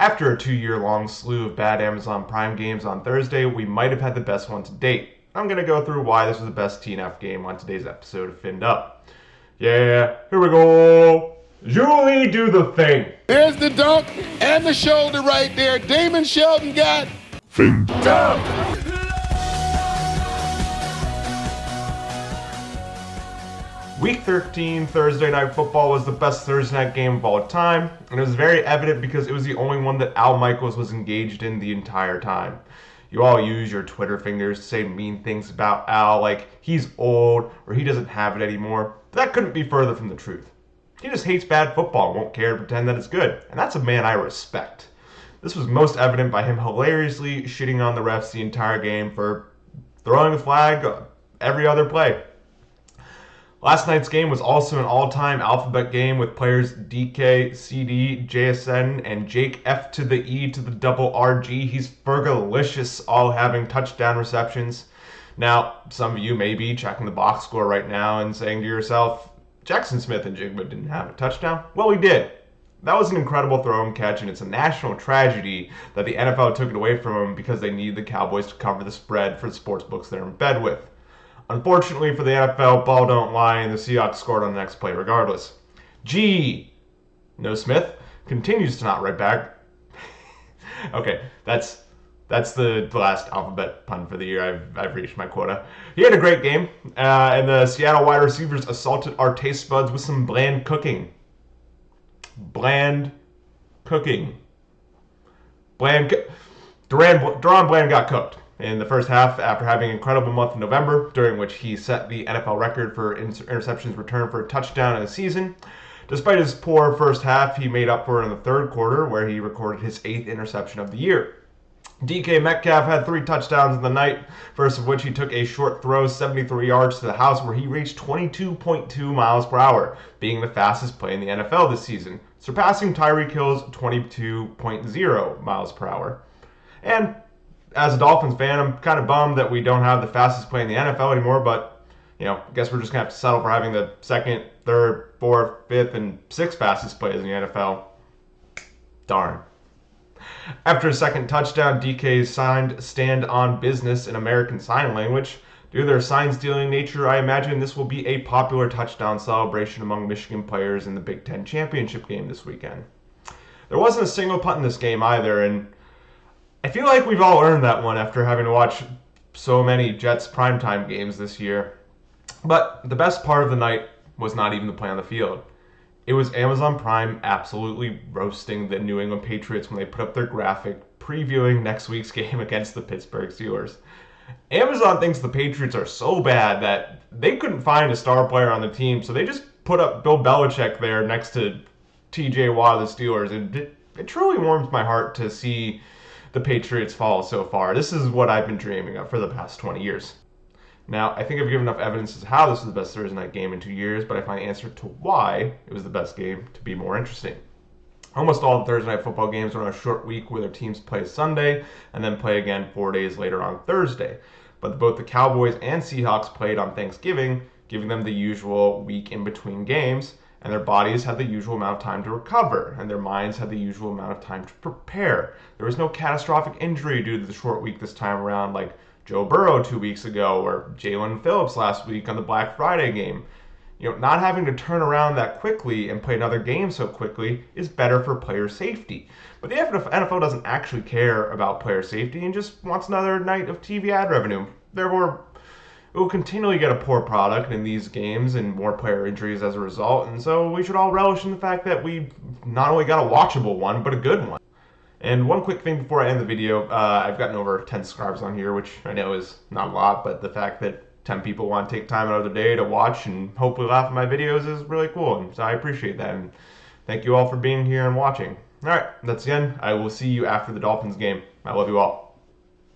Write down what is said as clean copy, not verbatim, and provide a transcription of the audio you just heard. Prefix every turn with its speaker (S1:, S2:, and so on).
S1: After a 2-year-long slew of bad Amazon Prime games on Thursday, we might have had the best one to date. I'm going to go through why this was the best TNF game on today's episode of Finned Up. Yeah, here we go. Julie, do the thing.
S2: There's the dunk and the shoulder right there. Damon Shelton got
S3: Finned
S2: up.
S1: Week 13 Thursday Night Football was the best Thursday night game of all time, and it was very evident because it was the only one that Al Michaels was engaged in the entire time. You all use your Twitter fingers to say mean things about Al, like he's old or he doesn't have it anymore, but that couldn't be further from the truth. He just hates bad football and won't care to pretend that it's good, and that's a man I respect. This was most evident by him hilariously shitting on the refs the entire game for throwing a flag every other play. Last night's game was also an all-time alphabet game with players DK, CD, JSN, and Jake F to the E to the double RG. He's Fergalicious, all having touchdown receptions. Now, some of you may be checking the box score right now and saying to yourself, Jackson Smith and Jigba didn't have a touchdown. Well, he did. That was an incredible throw and catch, and it's a national tragedy that the NFL took it away from him because they need the Cowboys to cover the spread for the sports books they're in bed with. Unfortunately for the NFL, ball don't lie, and the Seahawks scored on the next play regardless. G. No Smith continues to not write back. Okay, that's the last alphabet pun for the year. I've reached my quota. He had a great game, and the Seattle wide receivers assaulted our taste buds with some bland cooking. Bland cooking. Deron Bland got cooked in the first half after having an incredible month in November, during which he set the NFL record for interceptions returned for a touchdown in a season. Despite his poor first half, he made up for it in the third quarter, where he recorded his 8th interception of the year. DK Metcalf had 3 touchdowns in the night, first of which he took a short throw 73 yards to the house, where he reached 22.2 miles per hour, being the fastest play in the NFL this season, surpassing Tyreek Hill's 22.0 miles per hour. And as a Dolphins fan, I'm kind of bummed that we don't have the fastest play in the NFL anymore, but, I guess we're just going to have to settle for having the 2nd, 3rd, 4th, 5th, and 6th fastest plays in the NFL. Darn. After a second touchdown, DK signed stand on business in American Sign Language. Due to their sign-stealing nature, I imagine this will be a popular touchdown celebration among Michigan players in the Big Ten championship game this weekend. There wasn't a single punt in this game either, and I feel like we've all earned that one after having to watch so many Jets primetime games this year. But the best part of the night was not even the play on the field. It was Amazon Prime absolutely roasting the New England Patriots when they put up their graphic previewing next week's game against the Pittsburgh Steelers. Amazon thinks the Patriots are so bad that they couldn't find a star player on the team, so they just put up Bill Belichick there next to TJ Watt of the Steelers. And it truly warms my heart to see the Patriots fall so far. This is what I've been dreaming of for the past 20 years. Now, I think I've given enough evidence as to how this was the best Thursday night game in 2 years, but I find the answer to why it was the best game to be more interesting. Almost all the Thursday night football games are on a short week where their teams play Sunday and then play again 4 days later on Thursday. But both the Cowboys and Seahawks played on Thanksgiving, giving them the usual week in between games, and their bodies had the usual amount of time to recover, and their minds had the usual amount of time to prepare. There was no catastrophic injury due to the short week this time around, like Joe Burrow 2 weeks ago, or Jalen Phillips last week on the Black Friday game. Not having to turn around that quickly and play another game so quickly is better for player safety. But the NFL doesn't actually care about player safety and just wants another night of TV ad revenue. Therefore, it will continually get a poor product in these games and more player injuries as a result, and so we should all relish in the fact that we not only got a watchable one, but a good one. And one quick thing before I end the video, I've gotten over 10 subscribers on here, which I know is not a lot, but the fact that 10 people want to take time out of their day to watch and hopefully laugh at my videos is really cool, and so I appreciate that, and thank you all for being here and watching. Alright, that's the end. I will see you after the Dolphins game. I love you all.